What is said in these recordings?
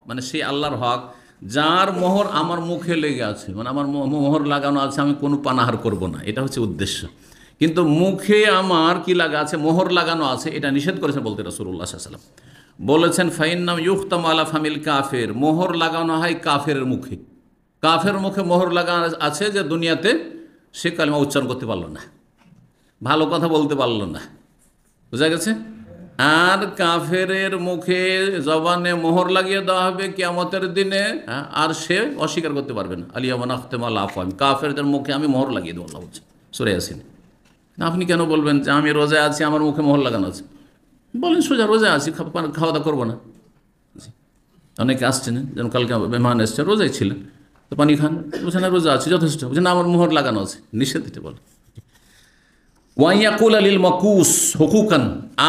মানে সেই আল্লাহর হক যার মোহর আমার মুখে লেগে আছে, মানে আমার মোহর লাগানো আছে, আমি কোনো পানাহার করব না, এটা হচ্ছে উদ্দেশ্য। কিন্তু মুখে আমার কি লাগা আছে, মোহর লাগানো আছে, এটা নিষেধ করেছেন বলতে রাসূলুল্লাহ সাল্লাল্লাহু আলাইহি ওয়াসাল্লাম। বলেছেন ফাইন্নাম ইউখতামু আলা ফামিল কাফের, মোহর লাগানো হয় কাফেরের মুখে। কাফের মুখে মোহর লাগানো আছে যে দুনিয়াতে সে কালিমা উচ্চারণ করতে পারলো না, ভালো কথা বলতে পারলো না, বোঝা গেছে। আর কাফেরের মুখে জবানে মোহর লাগিয়ে দেওয়া হবে কিয়ামতের দিনে, আর সে অস্বীকার করতে পারবে না। আলিয়ামা নাখতেমা আলা আফওয়াহিম, কাফেরদের মুখে আমি মোহর লাগিয়ে দেবো, আল্লাহ বলছে সূরা ইয়াসিন। আপনি কেন বলবেন যে আমি রোজা আছি, আমার মুখে মোহর লাগানো আছে? বলেন সোজা রোজা আছি, খাওয়া দাওয়া করবো না। অনেকে আসছেন, যেন কালকে মেহমান এসছে, রোজাই ছিলেন, তো পানি খান, বলছেন না রোজা আছে যথেষ্ট, বলছেন না আমার মোহর লাগানো আছে, নিষেধ দিতে বলে। ওয়াইয়াকুল আলিল মকুস হুকুকান,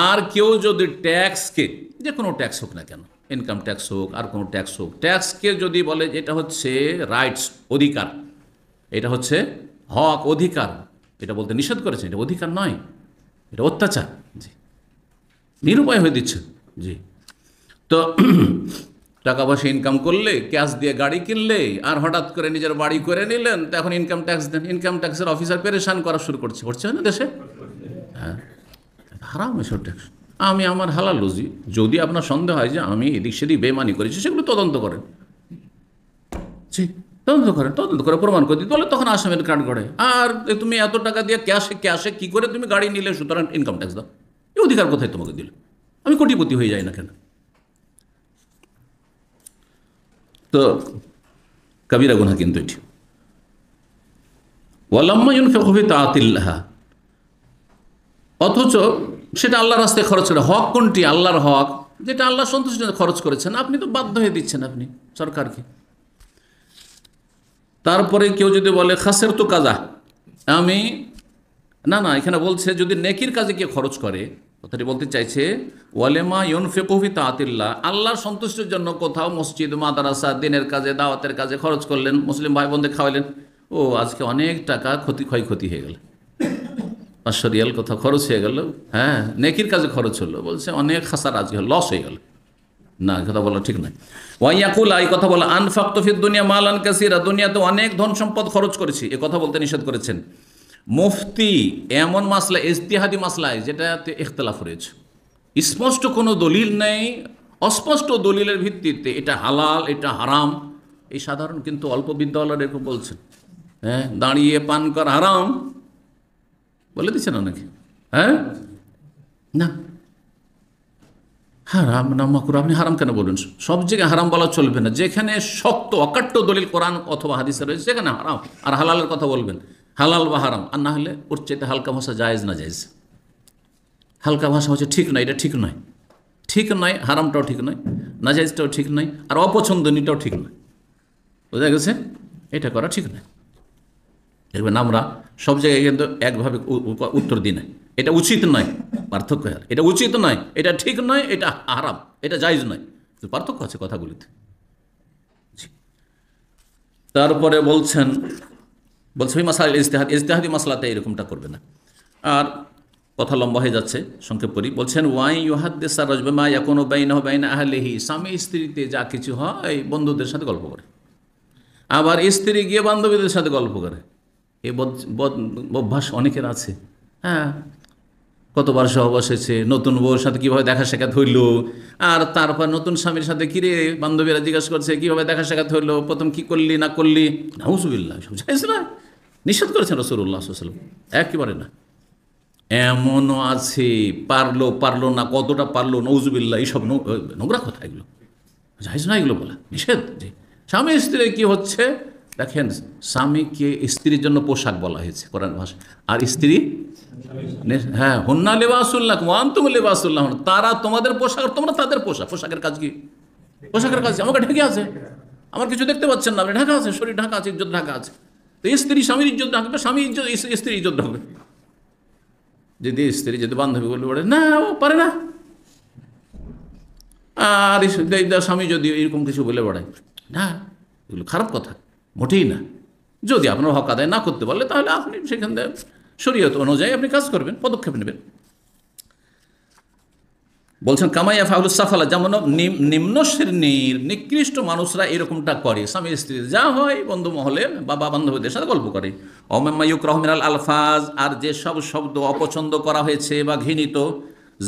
আর কেউ যদি ট্যাক্সকে, যে কোনো ট্যাক্স হোক না কেন, ইনকাম ট্যাক্স হোক আর কোনো ট্যাক্স হোক, ট্যাক্সকে যদি বলে এটা হচ্ছে রাইটস, অধিকার, এটা হচ্ছে হক, অধিকার, এটা বলতে নিষেধ করেছে, এটা অধিকার নয়, এটা অত্যাচার। জি, নিরুপায় হয়ে দিচ্ছে। জি, তো টাকা পয়সা ইনকাম করলে, ক্যাশ দিয়ে গাড়ি কিনলে, আর হঠাৎ করে নিজের বাড়ি করে নিলেন, তো এখন ইনকাম ট্যাক্স দেন। ইনকাম ট্যাক্সের অফিসার পেরেশান করা শুরু করছে, হচ্ছে না দেশে? হ্যাঁ, হারাম এসব ট্যাক্স। আমি আমার হালাল রুজি, যদি আপনার সন্দেহ হয় যে আমি এদিক সেদিক বেমানি করেছি, সেগুলো তদন্ত করেন। জি, তদন্ত করে প্রমাণ করে দিতে বলে, তখন আসামের কার্ড করে। আর তুমি এত টাকা দিয়ে ক্যাশে কী করে তুমি গাড়ি নিলে, সুতরাং ইনকাম ট্যাক্স দাও। এই অধিকার কোথায় তোমাকে দিল? আমি কোটিপতি হয়ে যাই না কেন? তো কবিরা গুনাহ কিন্তু এটি। ওয়ালাম্মা ইউনফিকু ফি তাআতিল্লাহ, অথচ সেটা আল্লাহর রাস্তায় খরচ করে। হক কোনটি? আল্লাহর হক, যেটা আল্লাহ সন্তুষ্টির জন্য খরচ করেছেন, আপনি তো বাধ্য হয়ে দিচ্ছেন আপনি সরকারকে। তারপরে কেউ যদি বলে খাসের তো কাজা, আমি না, এখানে বলছে যদি নেকির কাজে কেউ খরচ করে, কথাটি বলতে চাইছে ওয়ালেমা ইউনফিকু ফি তাআতিল্লাহ, আল্লাহর সন্তুষ্টির জন্য কোথাও মসজিদ, মাদ্রাসা, দিনের কাজে, দাওয়াতের কাজে খরচ করলেন, মুসলিম ভাই বোনদের খাওয়ালেন, ও আজকে অনেক টাকা ক্ষয়ক্ষতি হয়ে গেল, 500 রিয়াল কোথাও খরচ হয়ে গেল, হ্যাঁ, নেকির কাজে খরচ হলো, বলছে অনেক খাসার আজকে লস হয়ে গেল। না, কথা বলা ঠিক নয়। ওয়াইয়াকুল, এই কথা বলা, আনফাকতু ফিদ দুনিয়া মালান কাসীরা, দুনিয়াতে অনেক ধন সম্পদ খরচ করেছি, এ কথা বলতে নিষেধ করেছেন। মুফতি এমন মাসলা, ইজতিহাদি মাসলায় যেটাতে ইখতিলাফ রয়েছে, স্পষ্ট কোনো দলিল নেই, অস্পষ্ট দলিলের ভিত্তিতে এটা হালাল এটা হারাম, এই সাধারণ কিন্তু অল্প বিদ্যালয়ের এরকম বলছেন, হ্যাঁ, দাঁড়িয়ে পান করা হারাম বলে দিচ্ছেন অনেকে, হ্যাঁ, না হারাম না মাকরুহ, আপনি হারাম কেন বলুন? সব জায়গায় হারাম বলা চলবে না, যেখানে শক্ত অকাট্য দলিল কোরআন অথবা হাদিসে রয়েছে সেখানে হারাম, আর হালালের কথা বলবেন, হালাল বা হারাম, আর না হলে ওর চাইতে হালকা ভাষা জায়েজ না জায়েজ। হালকা ভাষা হচ্ছে ঠিক নয়, এটা ঠিক নয়, ঠিক নয়, হারামটাও ঠিক নয়, নাজাইজটাও ঠিক নয়, আর অপছন্দনীয়টাও ঠিক নয়, বোঝা গেছে? এটা করা ঠিক নয়। দেখবেন আমরা সব জায়গায় কিন্তু একভাবে উত্তর দিই না, এটা উচিত নয়, পার্থক্য, এটা উচিত নয়, এটা ঠিক নয়, এটা হারাম, এটা জায়েজ নয়, পার্থক্য আছে কথাগুলিতে। তারপরে বলছেন ওই মাসাইল ইজতিহাদি মাসলাতে এরকমটা করবে না। আর কথা লম্বা হয়ে যাচ্ছে, সংক্ষেপ করি। বলছেন ওয়াই ইউহাদ্দিসা রাজুলু মা ইয়াকুনু বাইনাহু বাইনা আহলিহি, স্বামী স্ত্রীতে যা কিছু হয় বন্ধুদের সাথে গল্প করে, আবার স্ত্রী গিয়ে বান্ধবীদের সাথে গল্প করে। এই অভ্যাস অনেকের আছে। হ্যাঁ, কতবার সহবাস হয়েছে, নতুন বউর সাথে কীভাবে দেখা সাক্ষাৎ হইল, আর তারপর নতুন স্বামীর সাথে কিরে বান্ধবীরা জিজ্ঞাসা করছে কীভাবে দেখা সাক্ষাৎ হইল, প্রথম কী করলি না করলি, নাউজুবিল্লাহ, নিষেধ করেছেন রাসূলুল্লাহ সাল্লাল্লাহু আলাইহি ওয়াসাল্লাম, একেবারে না। এমনও আছে পারলো না, কতটা পারলো, নাউজুবিল্লাহ, এইসব নোংরা কথা, এগুলো জায়েজ না, এগুলো বলা নিষেধ। জি, স্বামী স্ত্রী কি হচ্ছে দেখেন, স্বামীকে স্ত্রীর জন্য পোশাক বলা হয়েছে কোরআন ভাষায়, আর স্ত্রী, হ্যাঁ, হুন্না লিবাসুল লাকুম ওয়া আনতুম লিবাসুল লাহুন, তারা তোমাদের পোশাক, তোমরা তাদের পোশাক। পোশাকের কাজ কি? পোশাকের কাজ আমাকে ঢেকে আছে, আমার কিছু দেখতে পাচ্ছেন না, আপনি ঢাকা আছে, শরীর ঢাকা আছে, ইজ্জত ঢাকা আছে। তো স্ত্রী স্বামীর ইজ্জত ঢাকবে, স্বামী স্ত্রীর ইজ্জত ঢাকবে। যদি স্ত্রী যদি বান্ধবী বলবে বলে না ও পারে না, আর স্বামী যদি এরকম কিছু বলে বেড়ায়, না, এগুলো খারাপ কথা, মোটেই না। যদি আপনার হক আদায় না করতে পারলে তাহলে আপনি সেখান থেকে শরীয়ত অনুযায়ী আপনি কাজ করবেন, পদক্ষেপ নেবেন। বলছেন কামাইয়া ফাহুল সাফালা, যেমন নিম্ন শ্রেণীর নিকৃষ্ট মানুষরা এরকমটা করে, স্বামী স্ত্রী যা হয় বন্ধু মহলে বাবা বান্ধবীদের সাথে গল্প করে। অমায়ুক রহমিনাল আলফাজ, আর যেসব শব্দ অপছন্দ করা হয়েছে বা ঘৃণিত,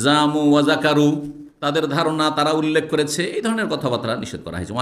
জামু ওয়াজাকারু, তাদের ধারণা তারা উল্লেখ করেছে, এই ধরনের কথাবার্তা নিষেধ করা হয়েছে।